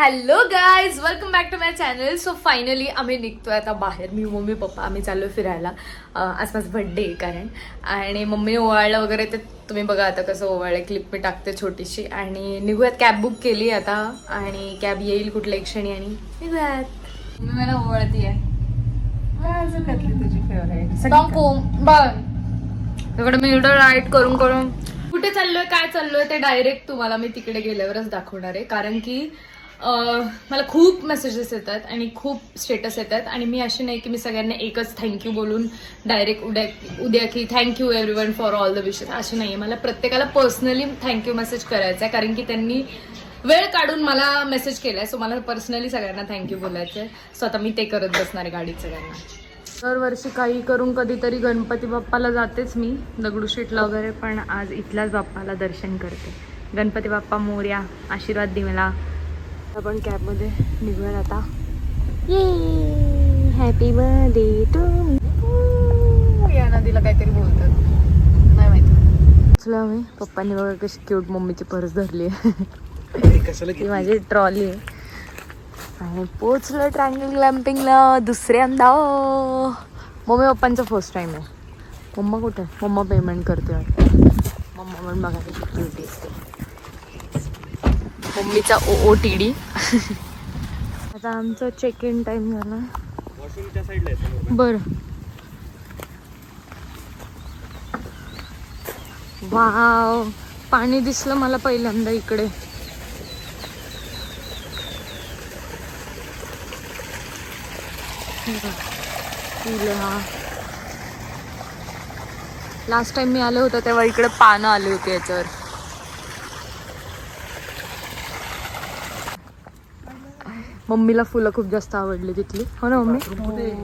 Hello guys, welcome back to my channel. So finally आम्ही निघतोय आता बाहेर. मी मम्मी पप्पा आम्ही चाललोय फिरायला. आज माझा बर्थडे आहे कारण. आणि मम्मीने ओवाळलं वगैरे ते तुम्ही बघा आता कसं ओवाळलं. क्लिप मी टाकते छोटीशी. आणि निघूयात. कॅब बुक केली आता आणि कॅब येईल कुठल्या एक क्षणी आणि निघूयात. मम्मी मला ओवाळती आहे. तुझी फेवरेट बघ मी एवढं राईट करून करून कुठे चाललोय काय चाललोय ते डायरेक्ट तुम्हाला मी तिकडे गेल्यावरच दाखवणार आहे. कारण की मला खूप मेसेजेस येतात आणि खूप स्टेटस येतात. आणि मी अशी नाही की मी सगळ्यांना एकच थँक्यू बोलून डायरेक्ट उद्या की thank you everyone for all the wishes अशी नाही. मला प्रत्येकाला पर्सनली थँक्यू मेसेज करायचा आहे. कारण की त्यांनी वेळ काढून मला मेसेज केलाय. सो मला पर्सनली सगळ्यांना थँक्यू बोलायचं आहे. सो आता मी ते करत बसणार आहे गाडीत सगळ्यांना. दरवर्षी काही करून कधीतरी गणपती बाप्पाला जातेच मी दगडूशेठला वगैरे. पण आज इथल्याच बाप्पाला दर्शन करते. गणपती बाप्पा मोरया, आशीर्वाद दे मला. आपण कॅबमध्ये निघूया आता. Happy birthday to me. या नदीला काहीतरी बोलतात नाही माहिती. चला मी पप्पांनी बघा कशी क्यूट मम्मीची पर्स धरली आहे. ती माझी ट्रॉली आहे. आणि पोचलं ट्रँगल ग्लॅम्पिंगला दुसऱ्यांदा. मम्मी पप्पांचा फर्स्ट टाइम आहे. मम्मा कुठे? मम्मा पेमेंट करते वाटतं. मम्मा पण बघा कशी क्यूटी असते. मम्मीचा OOTD. आता आमचं चेक इन टाइम झाला. बरं. वाव, पाणी दिसलं मला पहिल्यांदा इकडे. हा लास्ट टाइम मी आले होते तेव्हा इकडे पानं आली होती याच्यावर. मम्मीला फुलं खूप जास्त आवडली तिथली. हो ना मम्मी?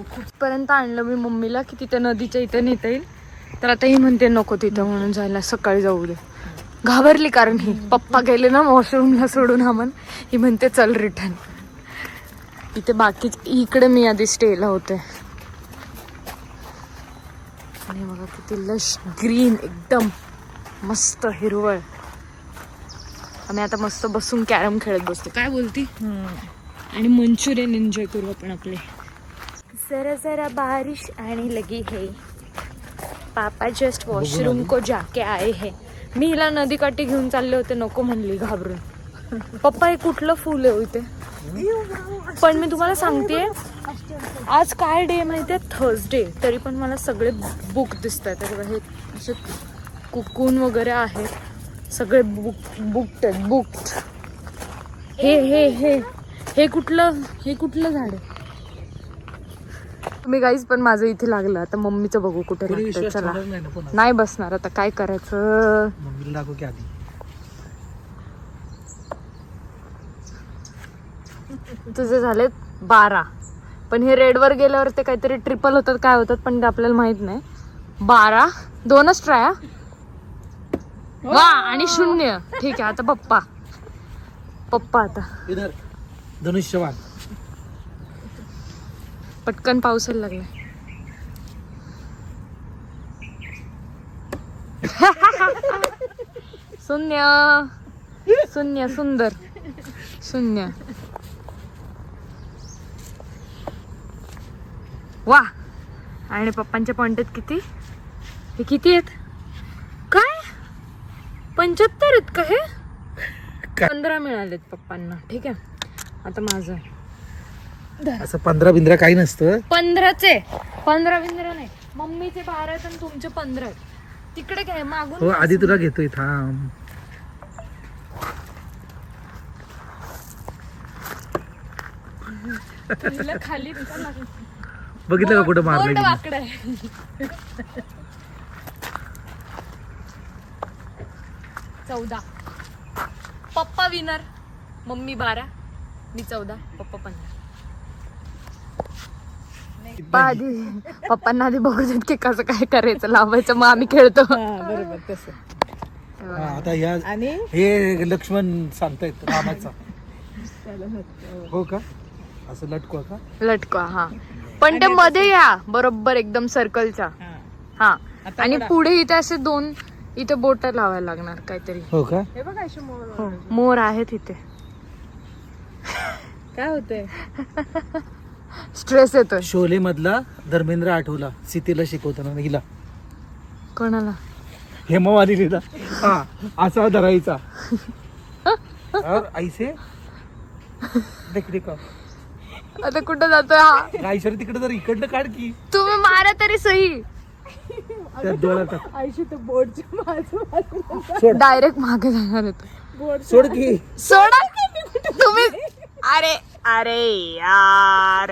खूपपर्यंत आणलं मी मम्मीला की तिथे नदीच्या इथे नेता येईल. तर आता ही म्हणते नको तिथं म्हणून जायला, सकाळी जाऊ दे. घाबरली कारण ही पप्पा गेले ना वॉशरूमला सोडून. ही म्हणते चल रिटर्न. इथे बाकीच इकडे मी आधी स्टेला होते. आणि बघा किती लश ग्रीन, एकदम मस्त हिरवळ. आम्ही आता मस्त बसून कॅरम खेळत बसतो. काय बोलती? आणि मंचुरियन एन्जॉय करू आपण आपले. जरा जरा बारिश आने लगी है, पापा जस्ट वॉशरूम को जाके आए है. मी हिला नदीकाठी घेऊन चालले होते, नको म्हणली घाबरून. पप्पा हे कुठलं फुल आहे इथे? पण मी तुम्हाला सांगते आज काय डे माहितीये? थर्सडे. तरी पण मला सगळे बुक दिसत आहेत. हे असे कुकून वगैरे आहेत सगळे बुकड. हे कुठलं झाड आहे? मी गाईज पण माझं इथे लागलं. आता मम्मीचं बघू कुठे लागतं. चला नाही बसणार आता, काय करायचं. मम्मीला दाखव की आधी. तुझे झाले 12. पण हे रेडवर गेल्यावर ते काहीतरी ट्रिपल होतात काय होतात पण ते आपल्याला माहित नाही. 12 2च ट्राय. वा आणि 0. ठीक आहे आता पप्पा आता इधर धनुष्यवान. पटकन पावसाला लागला. शून्य सुंदर 0. वा. आणि पप्पांच्या पॉइंटेत किती? हे किती आहेत? काय 75 आहेत का? हे 15 मिळालेत पप्पांना. ठीक आहे आता माझं असं 15 बिंद्रा काही नसतं. 15चे 15 बिंद्रा नाही. मम्मीचे 12 आहेत आणि तुमचे 15 आहेत. तिकडे काय मागून. हो आधी तुला घेतोय थांब. खाली बघितलं का कुठं मारलं? वाकडं आहे. 14. पप्पा विनर. मम्मी 12, मी 14, पप्पा 15. पप्पांना आधी बघू देत की कसं काय करायचं, लावायचं, मग आम्ही खेळतो. बरोबर तसं. आता या आणि हे लक्ष्मण सांगतायत रामाचा. हो का? असं लटकवा का? लटकवा. हा पण ते मध्ये या बरोबर एकदम सर्कलच्या. हा आणि पुढे इथे असे 2 इथे बोट लावायला लागणार काहीतरी. हो का? मोर आहेत इथे. काय होतंय? स्ट्रेस येतोय. शोले मधला धर्मेंद्र आठवला सीतेला शिकवताना हिला कोणाला? हेमावालीला. हा असा धरायचा. और ऐसे तिकडे का आता कुठं जातोय हा? गायसर तिकडे जर इकडनं काढ की तुम्ही मारा तरी सही. त्यात डोळा टाक. आयशी तर बोर्डच्या बाजूला डायरेक्ट मागे जाणार होतो. सोड की. सोडा तुम्ही. अरे अरे यार.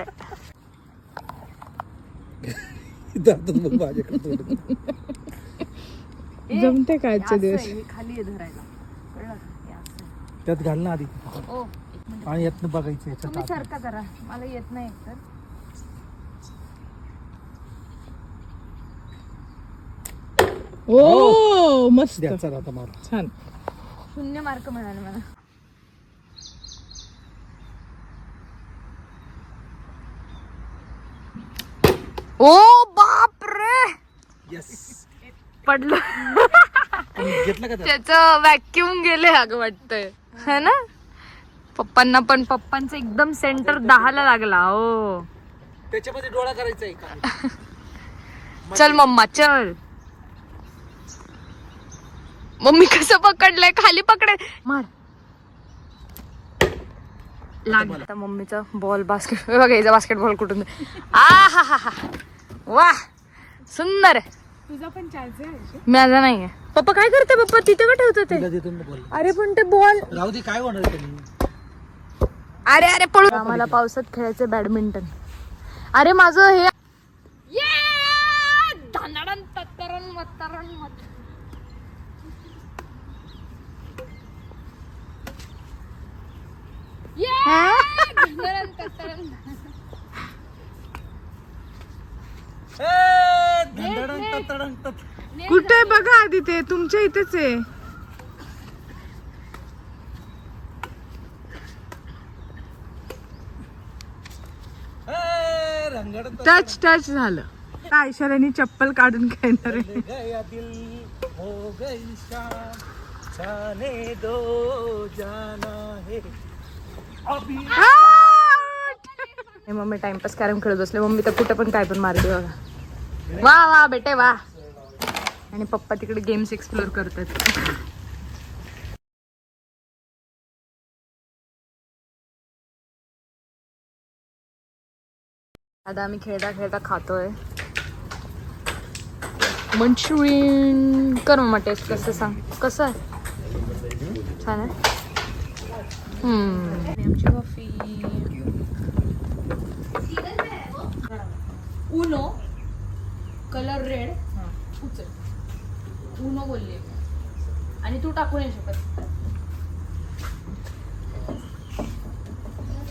जातो मग माझ्याकडे थोडं. जमते का आजचे दिवस? खाली आहे धरायला. त्यात घाल ना आधी ओ आणि यातनं बघायचं याच्यात तुम्ही आत. सारखा जरा, मला येत नाही एकतर. ओ मस्त द्या, चला आता मार. छान. 0 मार्क मिळाले मला. ओ बाप रे. Yes. पडलं. घेतलं का त्यात? त्याचं व्हॅक्युम गेले अगं वाटतंय है ना. पप्पांना पण, पप्पांचं एकदम सेंटर 10 ला लागला. ओ त्याच्यामध्ये डोळा करायचा आहे का? चल मम्मा चल. मम्मी कसं पकडलंय? खाली पकडे. मार. लागला. आता मम्मीचा बॉल बास्केट बघा, याचा बास्केटबॉल कुठून. आ हा हा हा. वा सुंदर. तुझा पण चान्स आहे. माझा नाहीये. पप्पा काय करते? पप्पा तिथे का ठेवतो ते? तिला देतो ना बॉल. अरे पण ते बॉल. राहू दे, काय होणार त्यांनी. अरे अरे पळू. आम्हाला पावसात खेळायचं बॅडमिंटन. अरे माझं हे धनाडन तत्तरण मत्तरण मत. कुठे बघा आधी ते तुमच्या इथेच आहे. टच टच झालं. आयशारानी चप्पल काढून खेळणार आहे. गया दिल हो गई शाम जाने दो जाना है अभी. मम्मी टाइमपास कॅरम खेळत बसले. मम्मी तर कुठे पण काय पण मारते बघा. वा वा बेटे वा. आणि पप्पा तिकडे गेम्स एक्सप्लोर करतात. आता आम्ही खेळता खेळता खातोय मंचुरियन. कर मग टेस्ट कसं सांग. कसं आहे? छान आहे. आमची coffee. Uno colour red. Uno बोलले आणि तू टाकू नाही शकत.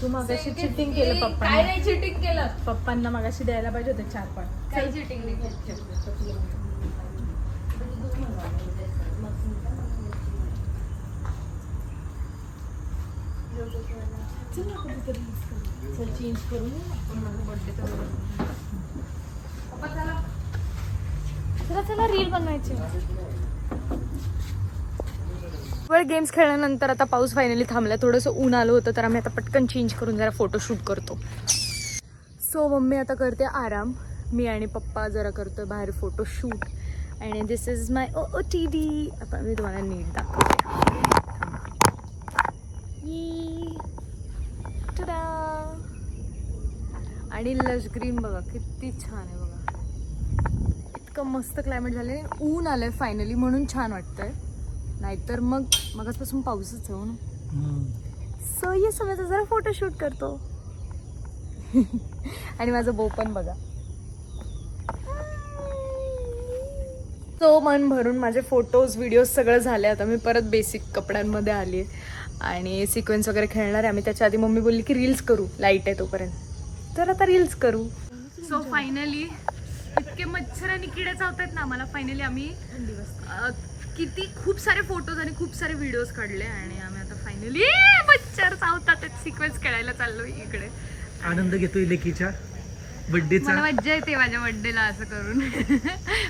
तू मगाशी चिटिंग केलं काय पप्पा. नाही चिटिंग केलं. पप्पांना मगाशी द्यायला पाहिजे होते 4-5. काही चिटिंग नाही. चेंज करून चला चला रील बनवायची. गेम्स खेळल्यानंतर आता पाऊस फायनली थांबला. थोडंसं ऊन आलं होतं तर आम्ही आता पटकन चेंज करून जरा फोटोशूट करतो. सो मम्मी आता करते आराम. मी आणि पप्पा जरा करतोय बाहेर फोटोशूट. आणि दिस इज माय OOTD. आता मी तुम्हाला नीट दाखवते. आणि लश ग्रीन बघा किती छान आहे बघा. इतकं मस्त क्लायमेट झालंय. ऊन आलंय फायनली म्हणून छान वाटतंय. नाहीतर मग मगाचपासून पाऊसच आहे ना. सो ये समजा जरा फोटोशूट करतो. आणि माझं बो पण बघा. सो मन भरून माझे फोटोज व्हिडिओज सगळं झाले. आता मी परत बेसिक कपड्यांमध्ये आली आणि सिक्वेन्स वगैरे खेळणार आहे आम्ही. त्याच्या आधी मम्मी बोलली की रील्स करू, लाईट आहे तोपर्यंत. तर आता रील्स करू. सो फायनली इतके मच्छर आणि किडे चावतात ना आम्हाला. फायनली आम्ही किती खूप सारे फोटोज आणि खूप सारे व्हिडिओज काढले आणि आम्ही आता फायनली मच्छर चावतात सिक्वेन्स खेळायला चाललो इकडे. आनंद घेतोय लेकीच्या बर्थडेचा. मला मज्जा येते माझ्या बर्थडेला असं करून.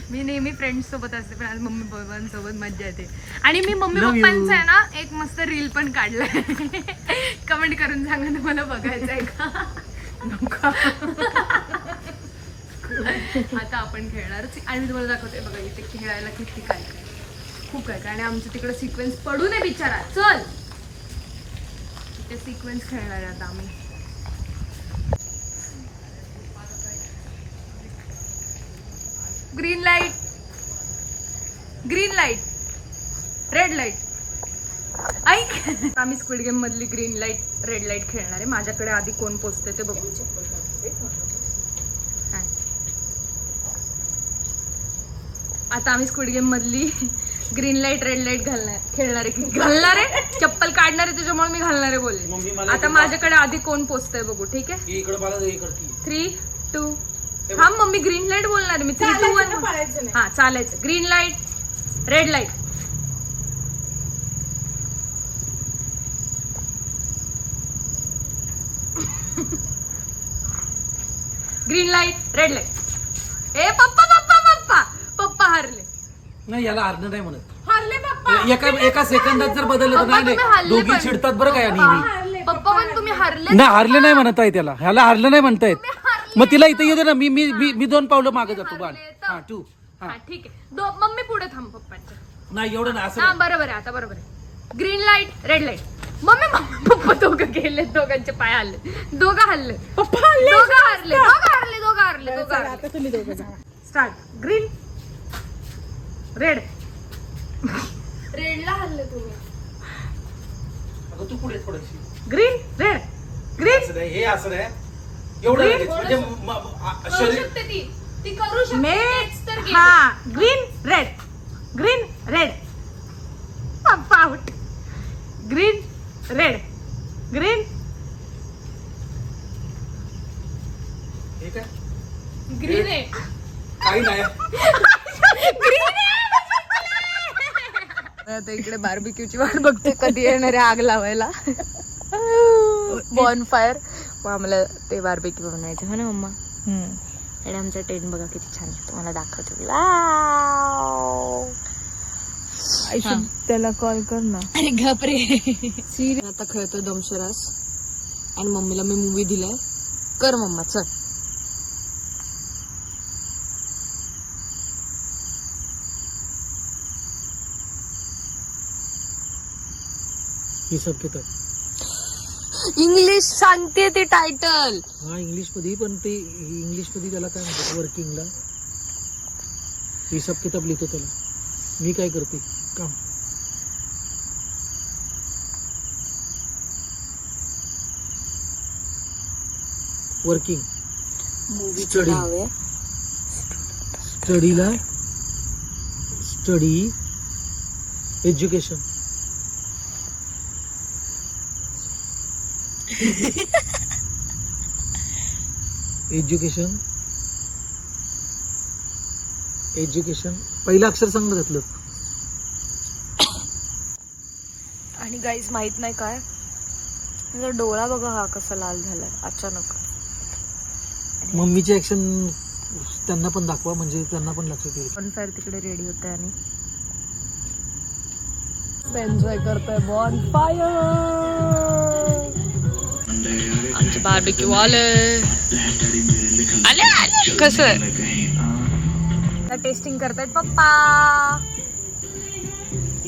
मी नेहमी फ्रेंड्स सोबत असते पण आज मम्मी पप्पांसोबत मज्जा येते. आणि मी मम्मी Love you. पप्पांचा आहे ना एक मस्त रील पण काढलाय. कमेंट करून सांगा तुम्हाला बघायचं आहे का. आता आपण खेळणारच आणि मी तुम्हाला दाखवते बघा इथे खेळायला किती काय काय खूप काय काय आणि आमचं तिकडे सिक्वेन्स पडू नये बिचारा. चल इथे सिक्वेन्स खेळणार आहे आता आम्ही. Green light, green light, red light. ऐक आम्ही स्क्विड गेम मधली ग्रीन लाईट रेड लाईट खेळणार आहे. माझ्याकडे आधी कोण पोचते ते बघू. आता आम्ही स्क्विड गेम मधली ग्रीन लाईट रेड लाईट खेळणार आहे. चप्पल काढणार आहे त्याच्यामुळे मी घालणार आहे बोलले. आता माझ्याकडे आधी कोण पोचतंय बघू. ठीक आहे 3, 2 हा मम्मी ग्रीन लाईट बोलणार आहे मी. 3, 2, 1 हा चालायचं. Green light, red light. Green light, red light. ए पप्पा पप्पा पप्पा पप्पा हारले. नाही याला हारणं नाही म्हणत. हारले पप्पा. एका सेकंदात जर बदललं तर पप्पा, तुम्ही नाही हारले दोघी पण. चिडतात बरं काय नेहमी. पप्पा पण तुम्ही हारले. नाही हारले नाही म्हणत आहे त्याला. ह्याला हारलं नाही म्हणतायत. मग तिला इथे येऊ दे ना. मी मी मी 2 पावलं मागे जातो. बाण हा 2 हा ठीक आहे. मम्मी पुढे थांब पप्पांच्या. नाही एवढं ना असं हा बरोबर आहे. आता बरोबर आहे. Green light, red light. Mummy papa दोघं गेले. दोघांचे पाय हल्ले. दोघं हल्ले. पप्पा हल्ले. दोघं हारले. आता तुम्ही दोघं जा. स्टार्ट. Green, red. रेडला हल्ले तुम्ही. तू पुढे थोडीशी. Green, red, green. हे असं नाही एवढं लगेच. म्हणजे करू शकते ती करू शकते. हा ग्रीन रेड, ग्रीन रेड. पप्पा आउट. Green red, green. हे काय ग्रीन आहे. काही नाही. आता इकडे बार्बिक्यूची वाट बघते कधी येणार आहे आग लावायला. बॉन फायर. मग आम्हाला ते बार्बिक्यू बनायचं हो ना मम्मा. आणि आमचा टेंट बघा किती छान आहे. तुम्हाला दाखवतो. त्याला कॉल कर ना. अरे घाबरे. आता खेळतोय दमशरास आणि मम्मीला मी मूवी दिलाय. कर मम्मा चल. हिसाब किताब इंग्लिश सांगते ते टायटल. हा इंग्लिश मध्ये पण ते इंग्लिश मध्ये त्याला काय म्हणतात वर्किंगला हिसाब किताब लिहितो त्याला. मी काय करते काम. वर्किंग स्टडीला स्टडी एज्युकेशन. एज्युकेशन एज्युकेशन पहिलं अक्षर सांग घातलं. आणि गाईज माहित नाही काय माझा डोळा बघा हा कसा लाल झालाय अचानक. मम्मीचे ऍक्शन त्यांना पण दाखवा म्हणजे त्यांना पण लक्षात येईल. बॉन फायर तिकडे रेडी होते आणि एन्जॉय करतोय बॉन फायर. आमचे बार्बिक्यू आले. कसं टेस्टिंग करतायत पप्पा.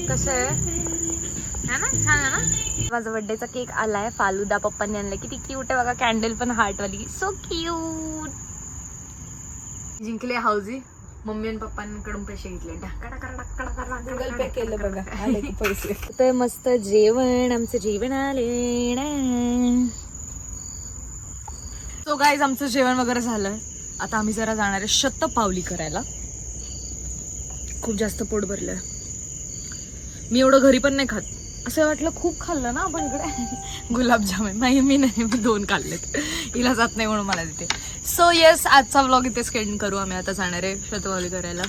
कसं आहे ना छान आहे ना. माझा बर्थडेचा केक आलाय. फालुदा पप्पांनी आणलाय. किती क्यूट आहे बघा. कॅन्डल पण हार्ट वाली. So cute. जिंकले हाऊजी. मम्मी आणि पप्पांकडून पैसे घेतले. गुगल पे केलं बघा. आले की पैसे. तर मस्त जेवण. आमचं जेवण आले ना. सो गाईज आमचं जेवण वगैरे झालंय. आता आम्ही जरा जाणार आहे शतपावली करायला. खूप जास्त पोट भरलंय. मी एवढं घरी पण नाही खात. असं वाटलं खूप खाल्लं ना आपण इकडे. गुलाबजामुन नाही मी 2 खाल्लेत. हिला जात नाही म्हणून मला तिथे. सो येस आजचा व्लॉग इथे स्केंड करू. आम्ही आता जाणार आहे शतपावली करायला.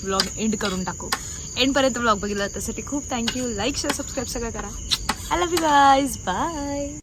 व्लॉग एंड करून टाकू. एंडपर्यंत व्लॉग बघितला त्यासाठी खूप थँक्यू. लाईक शेअर सबस्क्राईब सगळं करा. I love you guys. Bye.